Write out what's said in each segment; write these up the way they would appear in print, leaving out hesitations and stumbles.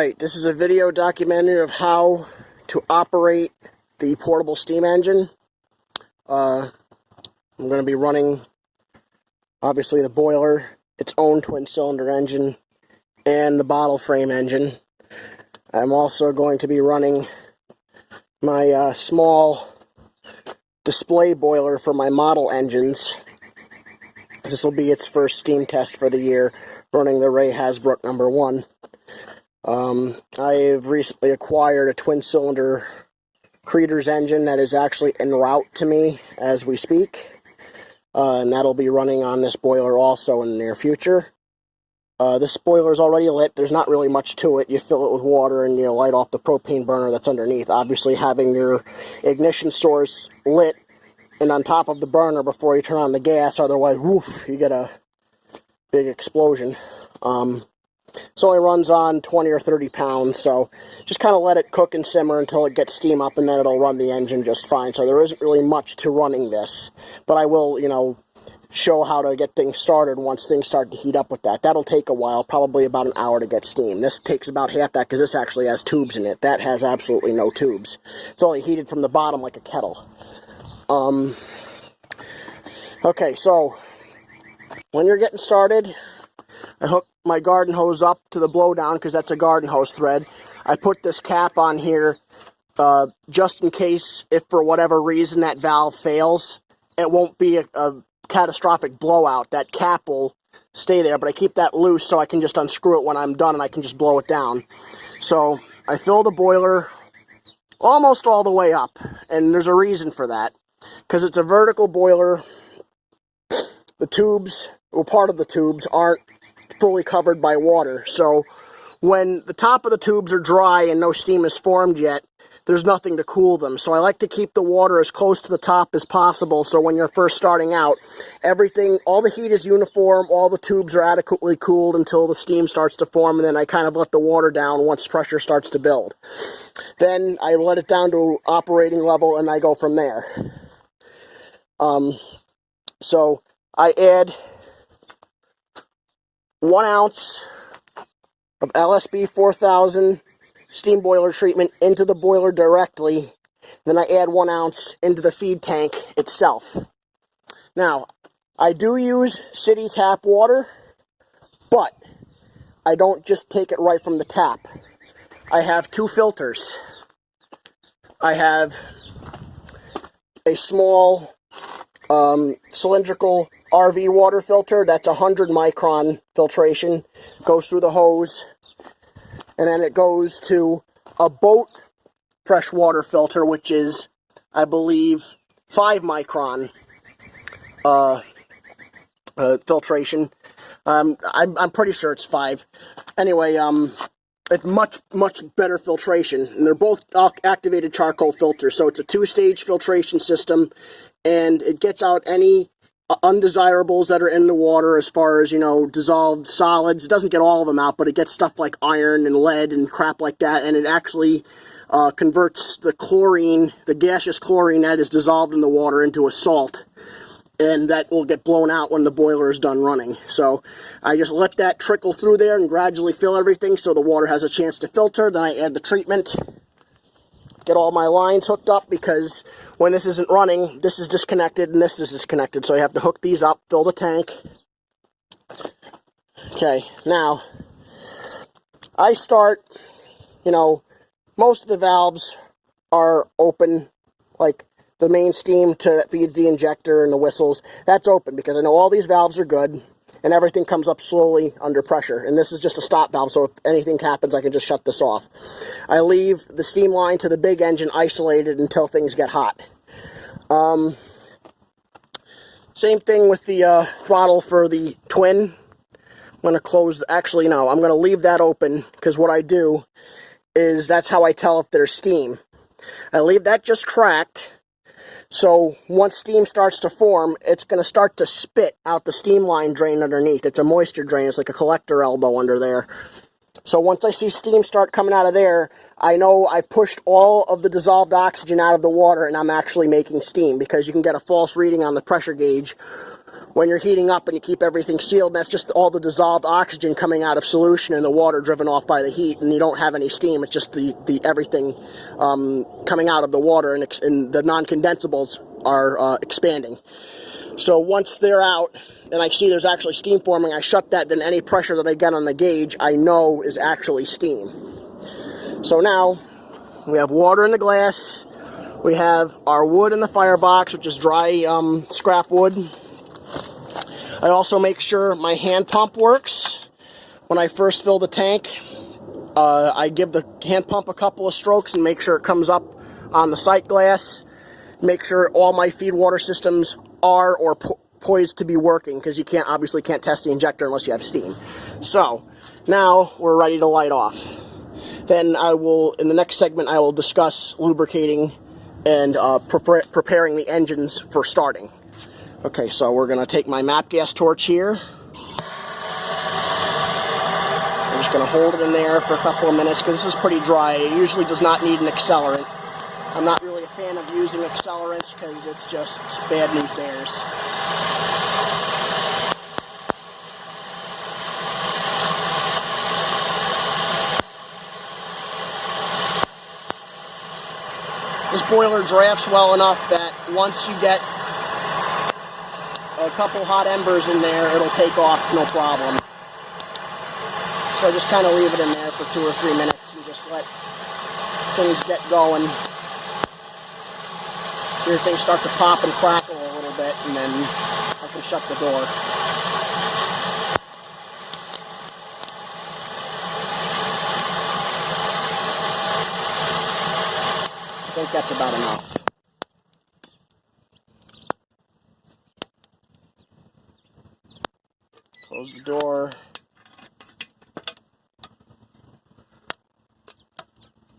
Alright, this is a video documentary of how to operate the portable steam engine. I'm going to be running, obviously, the boiler, its own twin-cylinder engine, and the bottle frame engine. I'm also going to be running my small display boiler for my model engines. This will be its first steam test for the year, running the Ray Hasbrook number 1. I've recently acquired a twin-cylinder Creeders engine that is actually en route to me as we speak, and that'll be running on this boiler also in the near future. This boiler is already lit. There's not really much to it. You fill it with water and you light off the propane burner that's underneath. Obviously, having your ignition source lit and on top of the burner before you turn on the gas, otherwise, woof, you get a big explosion. It only runs on 20 or 30 pounds, so just kind of let it cook and simmer until it gets steam up, and then it'll run the engine just fine. So there isn't really much to running this, but I will, show how to get things started once things start to heat up with that. That'll take a while, probably about an hour to get steam. This takes about half that because this actually has tubes in it. That has absolutely no tubes. It's only heated from the bottom like a kettle. Okay, so when you're getting started, I hook my garden hose up to the blowdown because that's a garden hose thread. I put this cap on here just in case if for whatever reason that valve fails. It won't be a catastrophic blowout. That cap will stay there, but I keep that loose so I can just unscrew it when I'm done and I can just blow it down. So I fill the boiler almost all the way up, and there's a reason for that. Because it's a vertical boiler, the tubes, well, part of the tubes aren't fully covered by water. So when the top of the tubes are dry and no steam is formed yet, there's nothing to cool them. So I like to keep the water as close to the top as possible, so when you're first starting out, all the heat is uniform, all the tubes are adequately cooled until the steam starts to form, and then I kind of let the water down once pressure starts to build. Then I let it down to operating level, and I go from there. So I add 1 ounce of LSB 4000 steam boiler treatment into the boiler directly. Then I add 1 ounce into the feed tank itself. Now, I do use city tap water, but I don't just take it right from the tap. I have 2 filters. I have a small cylindrical RV water filter that's 100 micron filtration, goes through the hose, and then it goes to a boat freshwater filter, which is, I believe, 5 micron filtration. I'm pretty sure it's 5. Anyway, it's much better filtration, and they're both activated charcoal filters, so it's a 2-stage filtration system, and it gets out any undesirables that are in the water as far as, dissolved solids. It doesn't get all of them out, but it gets stuff like iron and lead and crap like that, and it actually converts the chlorine, the gaseous chlorine that is dissolved in the water, into a salt, and that will get blown out when the boiler is done running. So I just let that trickle through there and gradually fill everything so the water has a chance to filter. Then I add the treatment, get all my lines hooked up, because when this isn't running, this is disconnected and this is disconnected. So you have to hook these up, fill the tank. Okay, now, I start, most of the valves are open, like the main steam that feeds the injector and the whistles, that's open because I know all these valves are good and everything comes up slowly under pressure. And this is just a stop valve, so if anything happens, I can just shut this off. I leave the steam line to the big engine isolated until things get hot. Same thing with the throttle for the twin. I'm going to close, actually no, I'm going to leave that open, because what I do is that's how I tell if there's steam. I leave that just cracked, so once steam starts to form, it's going to start to spit out the steam line drain underneath. It's a moisture drain. It's like a collector elbow under there. So once I see steam start coming out of there, I know I've pushed all of the dissolved oxygen out of the water and I'm actually making steam, because you can get a false reading on the pressure gauge when you're heating up and you keep everything sealed, that's just all the dissolved oxygen coming out of solution and the water driven off by the heat, and you don't have any steam. It's just the everything coming out of the water, and the non-condensables are expanding. So once they're out and I see there's actually steam forming, I shut that. Then any pressure that I get on the gauge, I know is actually steam. So now we have water in the glass. We have our wood in the firebox, which is dry scrap wood. I also make sure my hand pump works. When I first fill the tank, I give the hand pump a couple of strokes and make sure it comes up on the sight glass. Make sure all my feed water systems are or poised to be working, because you obviously can't test the injector unless you have steam. So now we're ready to light off. Then in the next segment, I will discuss lubricating and preparing the engines for starting. Okay, so we're going to take my MAP gas torch here. I'm just going to hold it in there for a couple of minutes because this is pretty dry. It usually does not need an accelerant. I'm not really a fan of using accelerants because it's just bad news bears. This boiler drafts well enough that once you get a couple hot embers in there, it'll take off no problem. So just kind of leave it in there for 2 or 3 minutes and just let things get going. Hear things start to pop and crackle a little bit, and then I can shut the door. I think that's about enough. Close the door.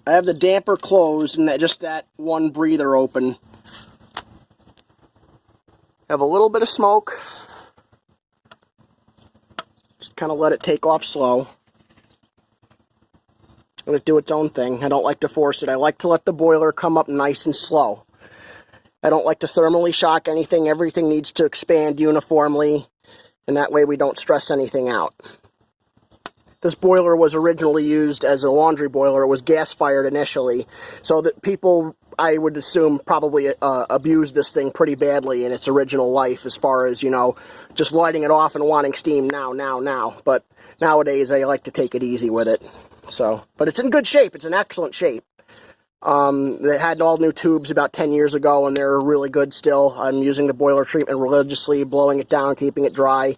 I have the damper closed and just that one breather open. Have a little bit of smoke. Just kind of let it take off slow. Let it do its own thing. I don't like to force it. I like to let the boiler come up nice and slow. I don't like to thermally shock anything. Everything needs to expand uniformly, and that way we don't stress anything out. This boiler was originally used as a laundry boiler. It was gas-fired initially, so that people, I would assume, probably abused this thing pretty badly in its original life as far as, you know, just lighting it off and wanting steam now. But nowadays, I like to take it easy with it. So, but it's in good shape. It's in excellent shape. They had all new tubes about 10 years ago, and they're really good still. I'm using the boiler treatment religiously, blowing it down, keeping it dry.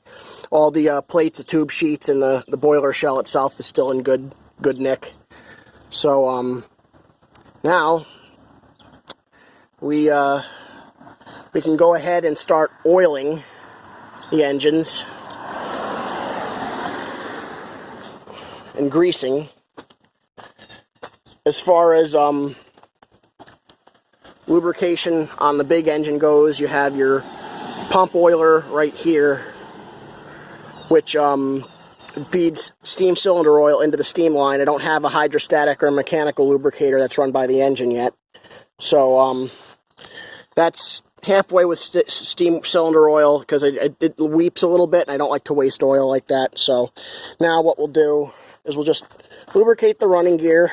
All the plates, the tube sheets, and the boiler shell itself is still in good nick. So, now we can go ahead and start oiling the engines and greasing. As far as lubrication on the big engine goes, you have your pump oiler right here, which feeds steam cylinder oil into the steam line. I don't have a hydrostatic or mechanical lubricator that's run by the engine yet. So that's halfway with steam cylinder oil, because it weeps a little bit, and I don't like to waste oil like that. So now what we'll do is we'll just lubricate the running gear.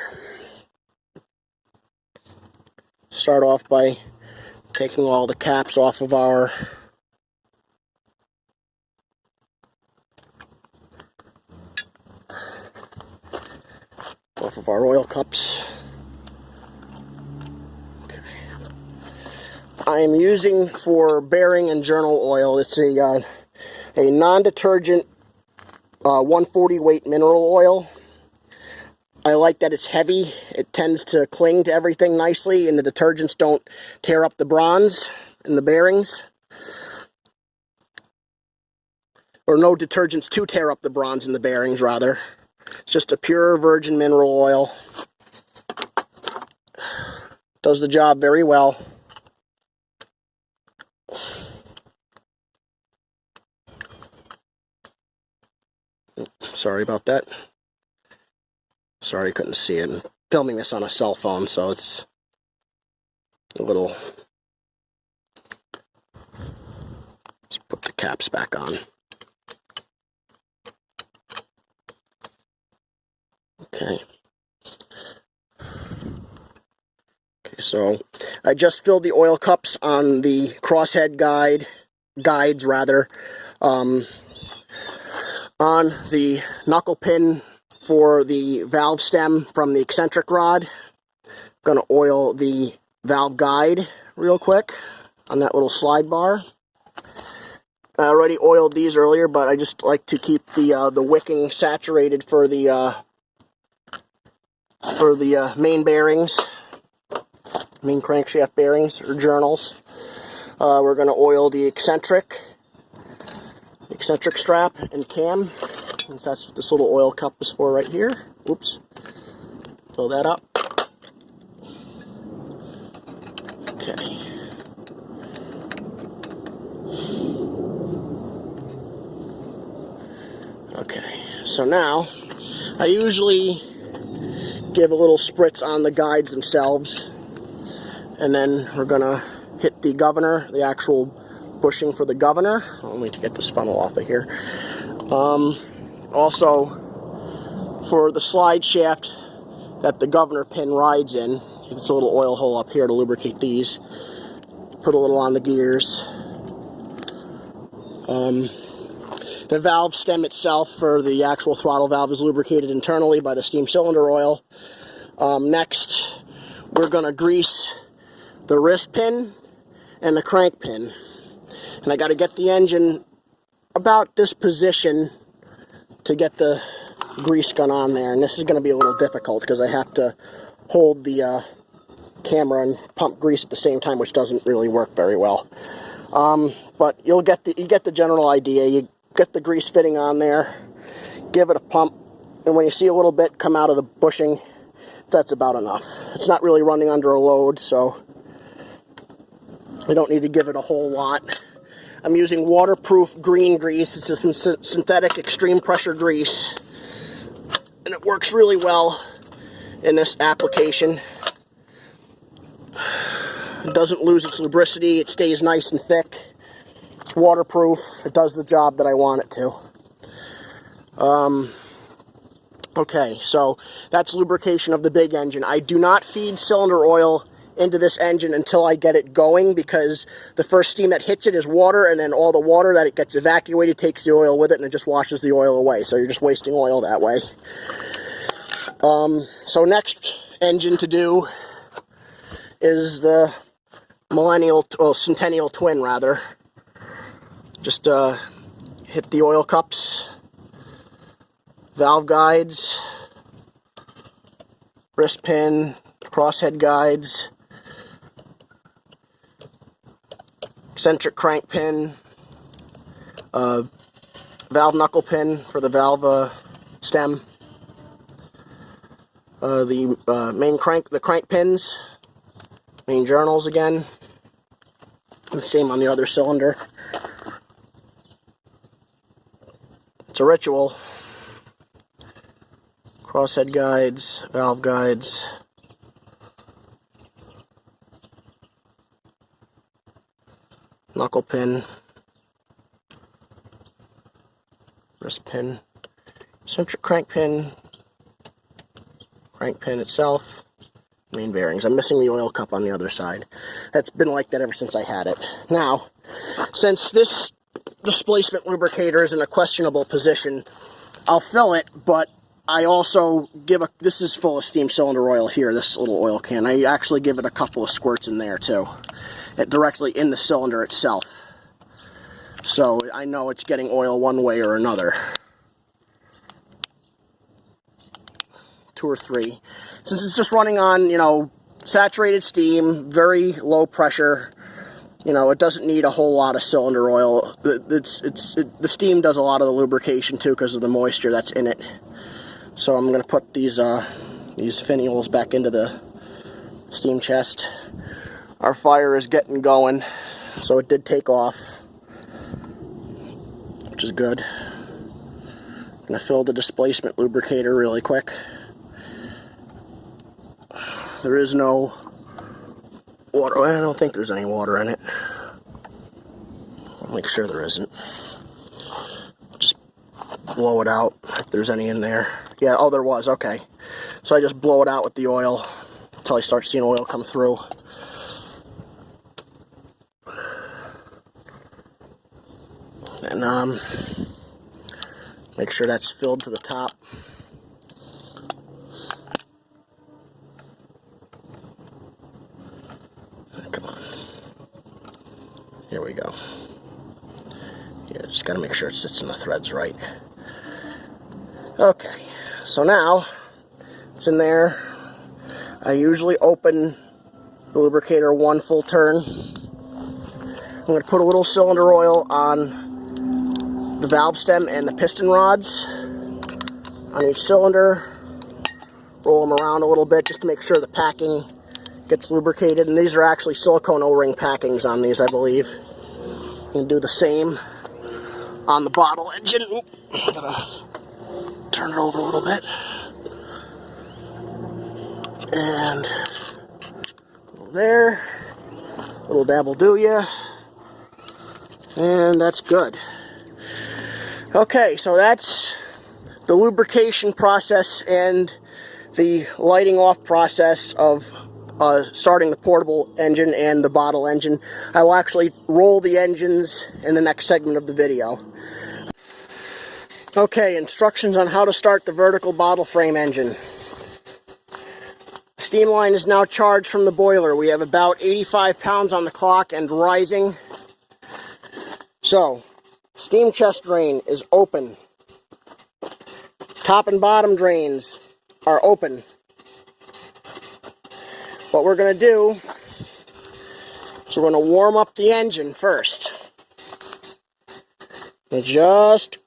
Start off by taking all the caps off of our oil cups. Okay. I am using for bearing and journal oil, it's a non-detergent 140 weight mineral oil. I like that it's heavy. It tends to cling to everything nicely, and the detergents don't tear up the bronze in the bearings. Or no detergents to tear up the bronze in the bearings, rather. It's just a pure virgin mineral oil. Does the job very well. Sorry about that. Sorry, I couldn't see it. I'm filming this on a cell phone, so it's a little... Let's put the caps back on. Okay. Okay, so I just filled the oil cups on the crosshead guides on the knuckle pin for the valve stem from the eccentric rod. I'm going to oil the valve guide real quick on that little slide bar. I already oiled these earlier, but I just like to keep the wicking saturated for the main bearings, main crankshaft bearings or journals. We're going to oil the eccentric strap and cam. And that's what this little oil cup is for right here. Oops. Fill that up. Okay. Okay, so now I usually give a little spritz on the guides themselves, and then we're gonna hit the governor, the actual bushing for the governor. I'll need to get this funnel off of here. Also, for the slide shaft that the governor pin rides in, it's a little oil hole up here to lubricate these. Put a little on the gears. The valve stem itself for the actual throttle valve is lubricated internally by the steam cylinder oil. Next, we're going to grease the wrist pin and the crank pin. And I got to get the engine about this position to get the grease gun on there. And this is going to be a little difficult because I have to hold the camera and pump grease at the same time, which doesn't really work very well. But you get the general idea. You get the grease fitting on there, give it a pump, and when you see a little bit come out of the bushing, that's about enough. It's not really running under a load, so you don't need to give it a whole lot. I'm using waterproof green grease. It's a synthetic extreme pressure grease, and it works really well in this application. It doesn't lose its lubricity. It stays nice and thick. It's waterproof. It does the job that I want it to. Okay, so that's lubrication of the big engine. I do not feed cylinder oil into this engine until I get it going, because the first steam that hits it is water, and then all the water that it gets evacuated takes the oil with it, and it just washes the oil away. So you're just wasting oil that way. So next engine to do is the Centennial Twin, rather. Just hit the oil cups, valve guides, wrist pin, crosshead guides, eccentric crank pin, valve knuckle pin for the valve stem, the crank pins, main journals again, the same on the other cylinder. It's a ritual. Crosshead guides, valve guides, knuckle pin, wrist pin, eccentric crank pin itself, main bearings. I'm missing the oil cup on the other side. That's been like that ever since I had it. Now, since this displacement lubricator is in a questionable position, I'll fill it, but I also this is full of steam cylinder oil here, this little oil can. I actually give it a couple of squirts in there too, directly in the cylinder itself. So I know it's getting oil one way or another. 2 or 3. Since it's just running on, saturated steam, very low pressure, it doesn't need a whole lot of cylinder oil. The steam does a lot of the lubrication too because of the moisture that's in it. So I'm going to put these finials back into the steam chest. Our fire is getting going, so it did take off, which is good. I'm going to fill the displacement lubricator really quick. There is no water. I don't think there's any water in it. Make sure there isn't. Just blow it out if there's any in there. Yeah, oh, there was, okay. So I just blow it out with the oil until I start seeing oil come through. And make sure that's filled to the top. Come on. Here we go. Yeah, just gotta make sure it sits in the threads right. Okay, so now it's in there. I usually open the lubricator one full turn. I'm going to put a little cylinder oil on the valve stem and the piston rods on each cylinder. Roll them around a little bit just to make sure the packing gets lubricated. And these are actually silicone O-ring packings on these, I believe. You can do the same on the bottle engine. Oop, I'm gonna turn it over a little bit. And there, little dab will do ya, and that's good. Okay, so that's the lubrication process and the lighting off process of starting the portable engine and the bottle engine. I will actually roll the engines in the next segment of the video. Okay, instructions on how to start the vertical bottle frame engine. Steam line is now charged from the boiler. We have about 85 pounds on the clock and rising. So, steam chest drain is open. Top and bottom drains are open. What we're going to do is we're going to warm up the engine first. And just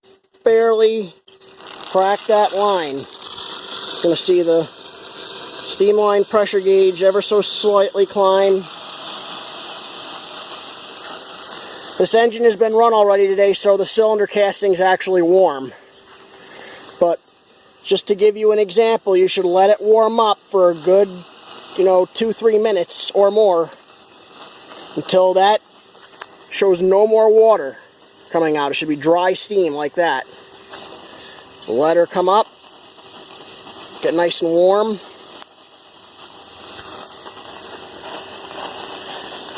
barely crack that line. You're going to see the steam line pressure gauge ever so slightly climb. This engine has been run already today, so the cylinder casting is actually warm. But just to give you an example, you should let it warm up for a good, 2-3 minutes or more until that shows no more water coming out. It should be dry steam like that. Let her come up, get nice and warm.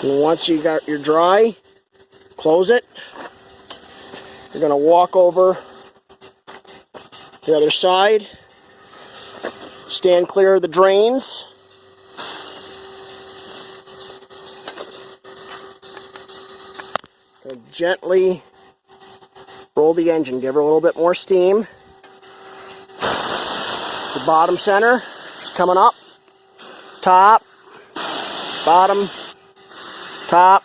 And once you got your dry, close it. You're going to walk over the other side. Stand clear of the drains. And gently roll the engine. Give her a little bit more steam. The bottom center is coming up. Top, bottom, top,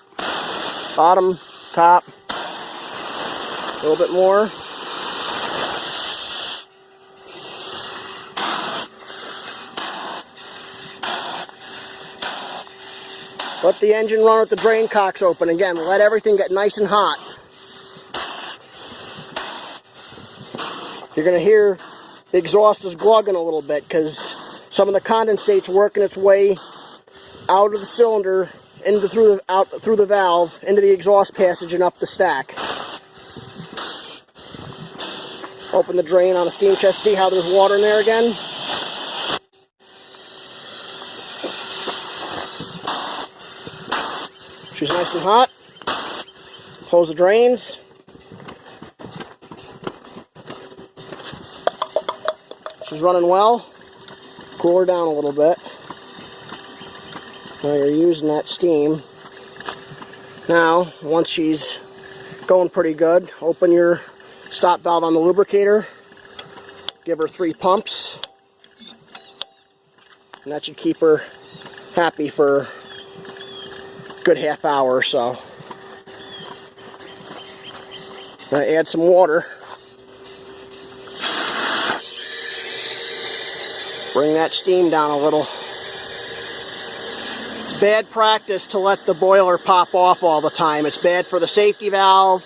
bottom, top. A little bit more. Let the engine run with the drain cocks open. Again, let everything get nice and hot. You're going to hear the exhaust is glugging a little bit because some of the condensate's working its way out of the cylinder through the valve, into the exhaust passage and up the stack. Open the drain on the steam chest. See how there's water in there again? She's nice and hot. Close the drains. She's running well. Cool her down a little bit. Now you're using that steam. Now, once she's going pretty good, open your stop valve on the lubricator. Give her 3 pumps. And that should keep her happy for a good half hour or so. Now add some water. Bring that steam down a little. It's bad practice to let the boiler pop off all the time. It's bad for the safety valve.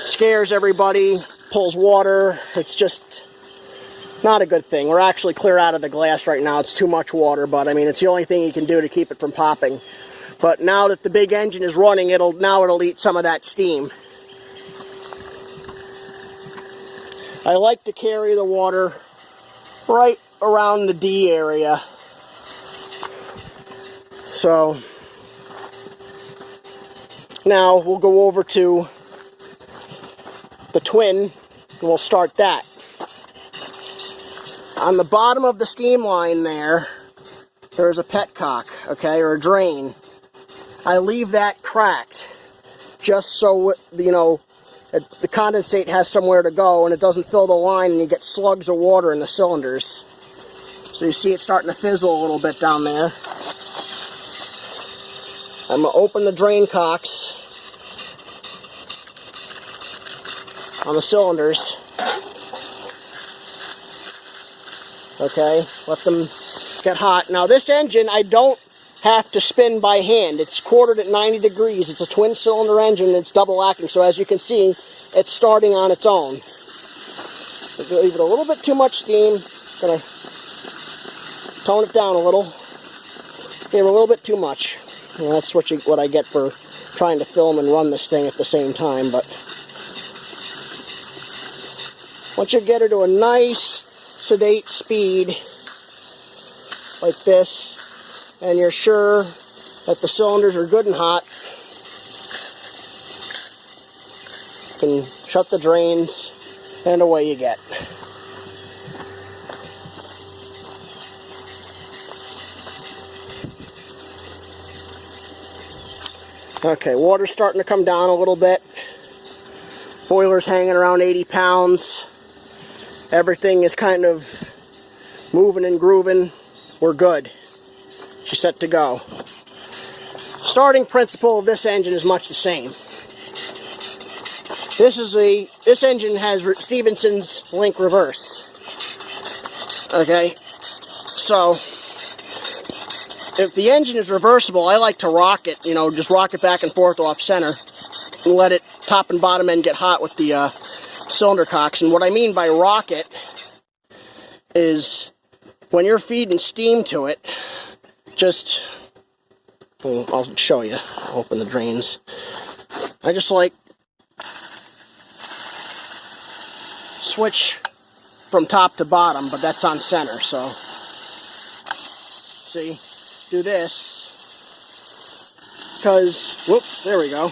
Scares everybody. Pulls water. It's just not a good thing. We're actually clear out of the glass right now. It's too much water, but I mean, it's the only thing you can do to keep it from popping. But now that the big engine is running, it'll eat some of that steam. I like to carry the water right around the D area. So now we'll go over to the twin and we'll start that. On the bottom of the steam line there's a petcock, okay, or a drain. I leave that cracked just so, you know, the condensate has somewhere to go and it doesn't fill the line and you get slugs of water in the cylinders. So you see it starting to fizzle a little bit down there. I'm going to open the drain cocks on the cylinders. Okay, let them get hot. Now this engine, I don't have to spin by hand. It's quartered at 90 degrees. It's a twin cylinder engine. It's double acting. So as you can see, it's starting on its own. Leave it a little bit too much steam. Gonna tone it down a little. Give it a little bit too much. And that's what I get for trying to film and run this thing at the same time. But once you get her to a nice, sedate speed like this, and you're sure that the cylinders are good and hot, you can shut the drains and away you get. Okay, water's starting to come down a little bit. Boiler's hanging around 80 pounds. Everything is kind of moving and grooving. We're good. She's set to go. Starting principle of this engine is much the same. This engine has Stephenson's link reverse. Okay, so if the engine is reversible, I like to rock it, you know, just rock it back and forth off center and let it top and bottom end get hot with the cylinder cocks. And what I mean by rock it is when you're feeding steam to it, I'll show you. I'll open the drains. I just like switch from top to bottom, but that's on center, so see, do this because, whoops, there we go.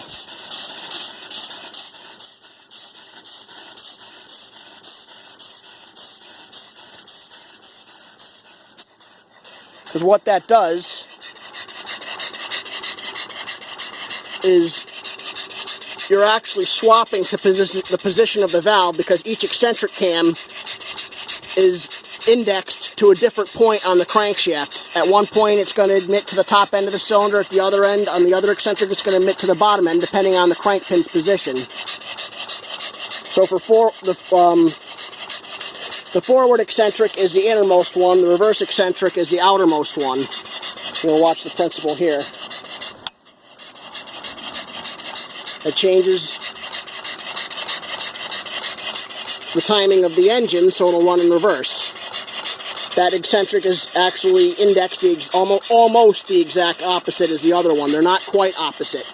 Because what that does is you're actually swapping to the position of the valve, because each eccentric cam is indexed to a different point on the crankshaft. At one point it's going to admit to the top end of the cylinder, at the other end, on the other eccentric, it's going to admit to the bottom end, depending on the crank pin's position. So for the forward eccentric is the innermost one, the reverse eccentric is the outermost one. We'll watch the principle here. It changes the timing of the engine so it'll run in reverse. That eccentric is actually indexed almost the exact opposite as the other one. They're not quite opposite.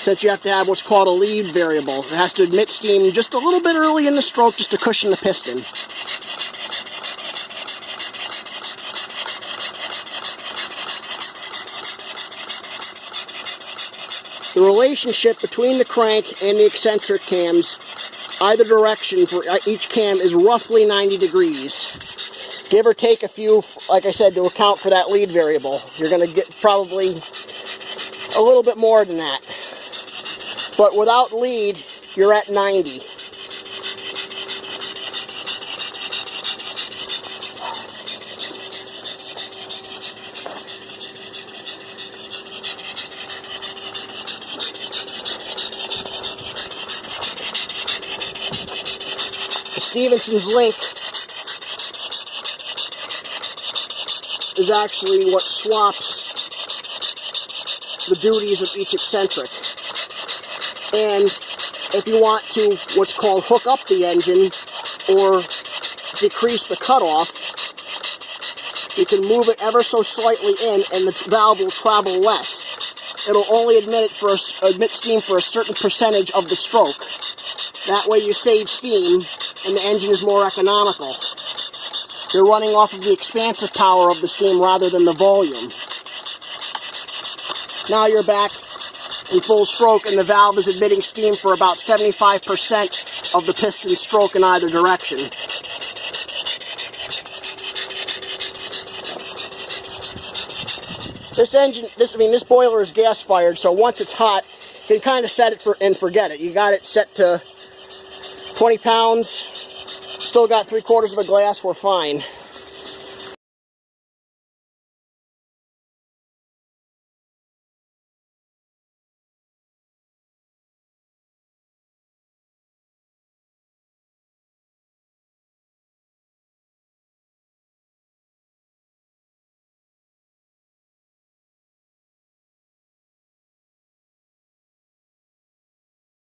Since you have to have what's called a lead variable. It has to admit steam just a little bit early in the stroke just to cushion the piston. The relationship between the crank and the eccentric cams, either direction for each cam, is roughly 90 degrees. Give or take a few, like I said, to account for that lead variable. You're going to get probably a little bit more than that. But without lead, you're at 90. Stephenson's link is actually what swaps the duties of each eccentric. And if you want to, what's called, hook up the engine or decrease the cutoff, you can move it ever so slightly in and the valve will travel less. It'll only emit steam for a certain percentage of the stroke. That way you save steam and the engine is more economical. You're running off of the expansive power of the steam rather than the volume. Now you're back in full stroke and the valve is emitting steam for about 75% of the piston stroke in either direction. This boiler is gas fired, so once it's hot, you can kind of set it and forget it. You got it set to 20 pounds, still got 3/4 of a glass, we're fine.